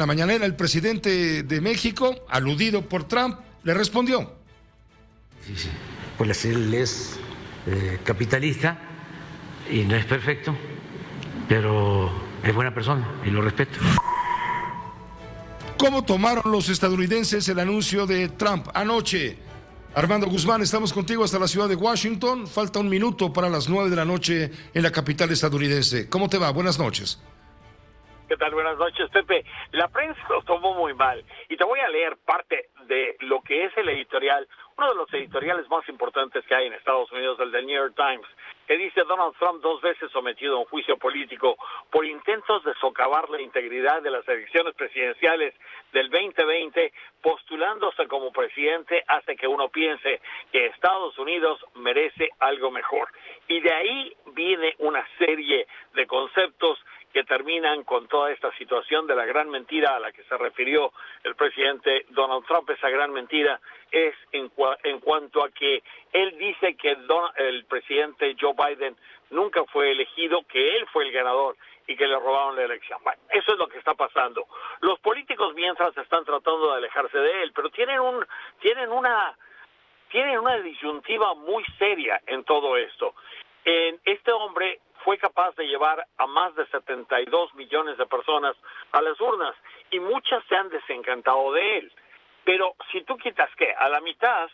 La mañanera, el presidente de México, aludido por Trump, le respondió. Sí. Pues él es capitalista y no es perfecto, pero es buena persona y lo respeto. ¿Cómo tomaron los estadounidenses el anuncio de Trump anoche? Armando Guzmán, estamos contigo hasta la ciudad de Washington. Falta un minuto para las 9 de la noche en la capital estadounidense. ¿Cómo te va? Buenas noches. ¿Qué tal? Buenas noches, Pepe. La prensa lo tomó muy mal y te voy a leer parte de lo que es el editorial, uno de los editoriales más importantes que hay en Estados Unidos, el del New York Times, que dice: Donald Trump 2 veces sometido a un juicio político por intentos de socavar la integridad de las elecciones presidenciales del 2020, postulándose como presidente hace que uno piense que Estados Unidos merece algo mejor. Y de ahí viene una serie de conceptos que terminan con toda esta situación de la gran mentira a la que se refirió el presidente Donald Trump. Esa gran mentira es en cuanto a que él dice que el presidente Joe Biden nunca fue elegido, que él fue el ganador y que le robaron la elección. Bueno, eso es lo que está pasando. Los políticos mientras están tratando de alejarse de él, pero tienen una disyuntiva muy seria en todo esto. Este hombre fue capaz de llevar a más de 72 millones de personas a las urnas y muchas se han desencantado de él. Pero si tú quitas ¿qué? A la mitad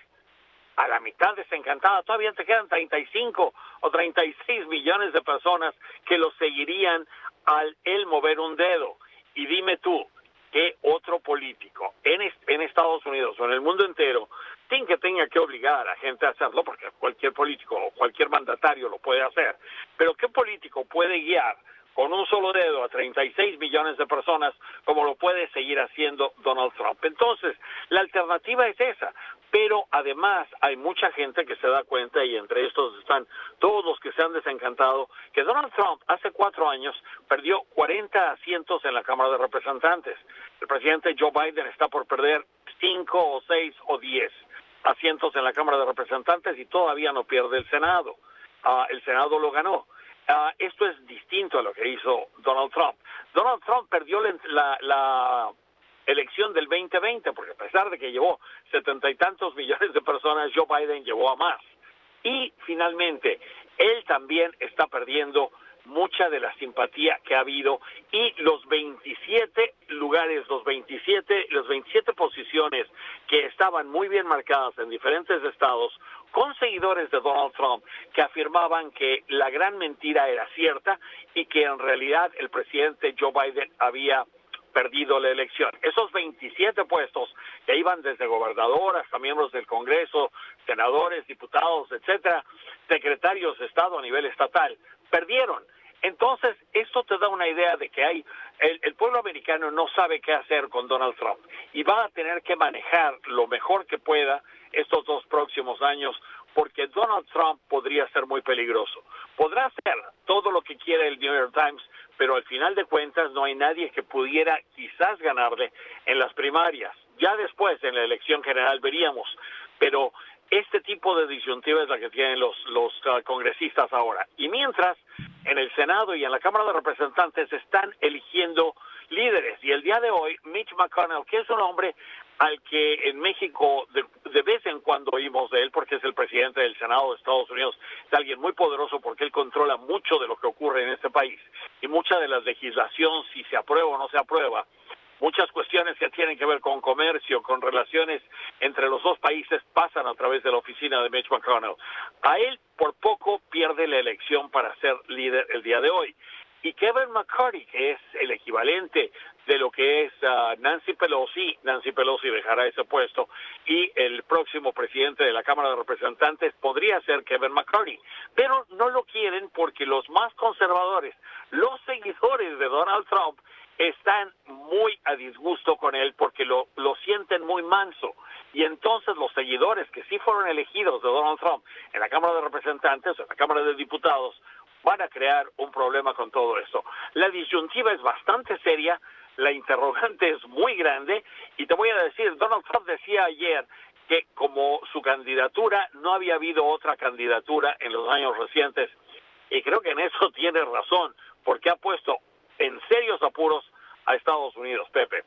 desencantada, todavía te quedan 35 o 36 millones de personas que lo seguirían al él mover un dedo. Y dime tú, ¿qué otro político en Estados Unidos o en el mundo entero sin que tenga que obligar a gente a hacerlo? Porque cualquier político o cualquier mandatario lo puede hacer, pero ¿qué político puede guiar con un solo dedo a 36 millones de personas como lo puede seguir haciendo Donald Trump? Entonces, la alternativa es esa, pero además hay mucha gente que se da cuenta, y entre estos están todos los que se han desencantado, que Donald Trump hace 4 años perdió 40 asientos en la Cámara de Representantes. El presidente Joe Biden está por perder 5 o 6 o 10 asientos en la Cámara de Representantes y todavía no pierde el Senado. El Senado lo ganó. Esto es distinto a lo que hizo Donald Trump. Donald Trump perdió la elección del 2020 porque a pesar de que llevó 70 y tantos millones de personas, Joe Biden llevó a más. Y finalmente, él también está perdiendo mucha de la simpatía que ha habido, y los 27 lugares, las 27 posiciones que estaban muy bien marcadas en diferentes estados con seguidores de Donald Trump que afirmaban que la gran mentira era cierta y que en realidad el presidente Joe Biden había perdido la elección. Esos 27 puestos que iban desde gobernador hasta miembros del Congreso, senadores, diputados, etcétera, secretarios de Estado a nivel estatal, perdieron. Entonces, esto te da una idea de que el pueblo americano no sabe qué hacer con Donald Trump y va a tener que manejar lo mejor que pueda estos 2 próximos años, porque Donald Trump podría ser muy peligroso. Podrá hacer todo lo que quiera el New York Times, pero al final de cuentas no hay nadie que pudiera quizás ganarle en las primarias. Ya después, en la elección general, veríamos, pero este tipo de disyuntiva es la que tienen los congresistas ahora. Y mientras, en el Senado y en la Cámara de Representantes están eligiendo líderes. Y el día de hoy, Mitch McConnell, que es un hombre al que en México de vez en cuando oímos de él, porque es el presidente del Senado de Estados Unidos, es alguien muy poderoso porque él controla mucho de lo que ocurre en este país. Y mucha de la legislación, si se aprueba o no se aprueba, muchas cuestiones que tienen que ver con comercio, con relaciones entre los dos países, pasan a través de la oficina de Mitch McConnell. A él por poco pierde la elección para ser líder el día de hoy. Y Kevin McCarthy, que es el equivalente de lo que es Nancy Pelosi dejará ese puesto, y el próximo presidente de la Cámara de Representantes podría ser Kevin McCarthy. Pero no lo quieren porque los más conservadores, los seguidores de Donald Trump, están muy a disgusto con él porque lo sienten muy manso. Y entonces los seguidores que sí fueron elegidos de Donald Trump en la Cámara de Representantes, en la Cámara de Diputados, van a crear un problema con todo esto. La disyuntiva es bastante seria, la interrogante es muy grande, y te voy a decir, Donald Trump decía ayer que como su candidatura, no había habido otra candidatura en los años recientes, y creo que en eso tiene razón, porque ha puesto en serios apuros a Estados Unidos, Pepe.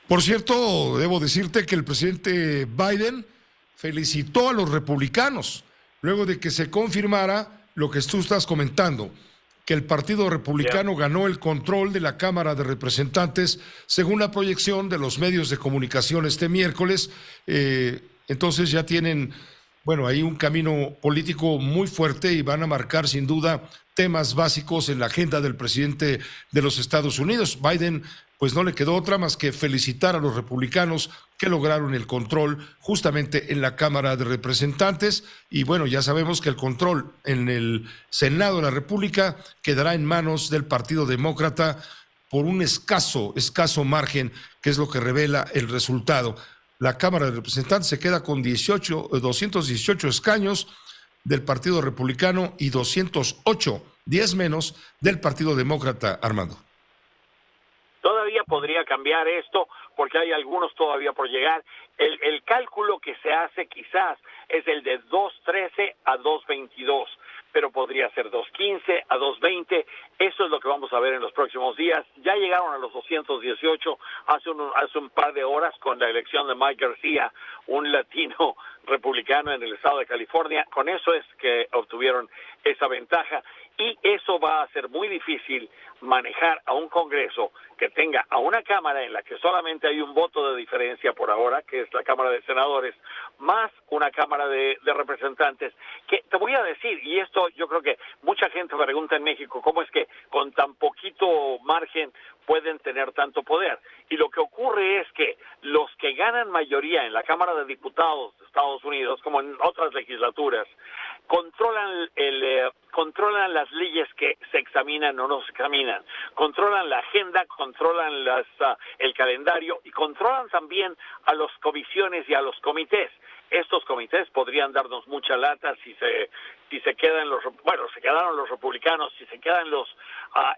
Por cierto, debo decirte que el presidente Biden felicitó a los republicanos luego de que se confirmara lo que tú estás comentando, que el Partido Republicano ganó el control de la Cámara de Representantes según la proyección de los medios de comunicación este miércoles. Entonces ya tienen, bueno, ahí un camino político muy fuerte y van a marcar sin duda temas básicos en la agenda del presidente de los Estados Unidos. Biden, pues no le quedó otra más que felicitar a los republicanos que lograron el control justamente en la Cámara de Representantes. Y bueno, ya sabemos que el control en el Senado de la República quedará en manos del Partido Demócrata por un escaso margen, que es lo que revela el resultado. La Cámara de Representantes se queda con 218 escaños del Partido Republicano y 208, 10 menos del Partido Demócrata, Armando. Todavía podría cambiar esto porque hay algunos todavía por llegar. El cálculo que se hace quizás es el de 213 a 222, pero podría ser 215 a 220. Eso es lo que vamos a ver en los próximos días. Ya llegaron a los 218 hace un par de horas con la elección de Mike García, un latino republicano en el estado de California. Con eso es que obtuvieron esa ventaja. Y eso va a ser muy difícil manejar a un Congreso que tenga a una Cámara en la que solamente hay un voto de diferencia por ahora, que es la Cámara de Senadores, más una Cámara de Representantes, que te voy a decir, y esto yo creo que mucha gente me pregunta en México, ¿cómo es que con tan poquito margen pueden tener tanto poder? Y lo que ocurre es que los que ganan mayoría en la Cámara de Diputados de Estados Unidos, como en otras legislaturas, controlan las leyes que se examinan o no se examinan, controlan la agenda, controlan el calendario y controlan también a las comisiones y a los comités. Estos comités podrían darnos mucha lata si se quedan se quedaron los republicanos, si se quedan los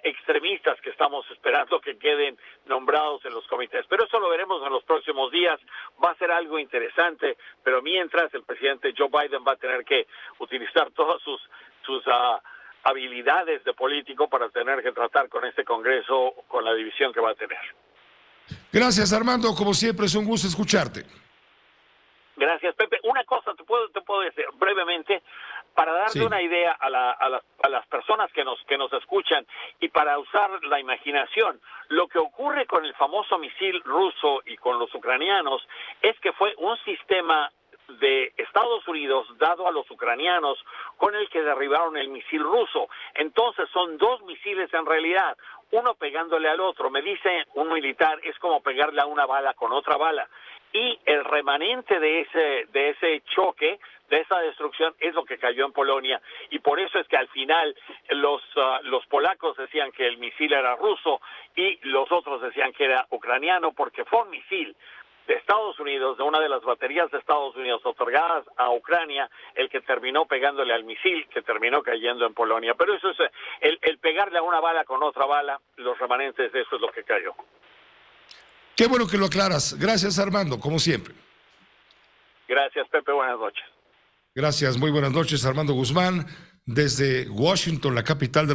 extremistas que estamos esperando que queden nombrados en los comités. Pero eso lo veremos en los próximos días. Va a ser algo interesante, pero mientras el presidente Joe Biden va a tener que utilizar todas sus habilidades de político para tener que tratar con este Congreso, con la división que va a tener. Gracias, Armando. Como siempre, es un gusto escucharte. Gracias, Pepe. Una cosa te puedo decir brevemente para darle una idea a las personas que nos escuchan y para usar la imaginación. Lo que ocurre con el famoso misil ruso y con los ucranianos es que fue un sistema de Estados Unidos dado a los ucranianos con el que derribaron el misil ruso. Entonces son dos misiles en realidad, uno pegándole al otro. Me dice un militar, es como pegarle a una bala con otra bala. Y el remanente de ese choque, de esa destrucción, es lo que cayó en Polonia. Y por eso es que al final los polacos decían que el misil era ruso y los otros decían que era ucraniano, porque fue un misil de Estados Unidos, de una de las baterías de Estados Unidos otorgadas a Ucrania, el que terminó pegándole al misil, que terminó cayendo en Polonia. Pero eso es el pegarle a una bala con otra bala, los remanentes de eso es lo que cayó. Qué bueno que lo aclaras. Gracias, Armando, como siempre. Gracias, Pepe. Buenas noches. Gracias, muy buenas noches, Armando Guzmán, desde Washington, la capital de los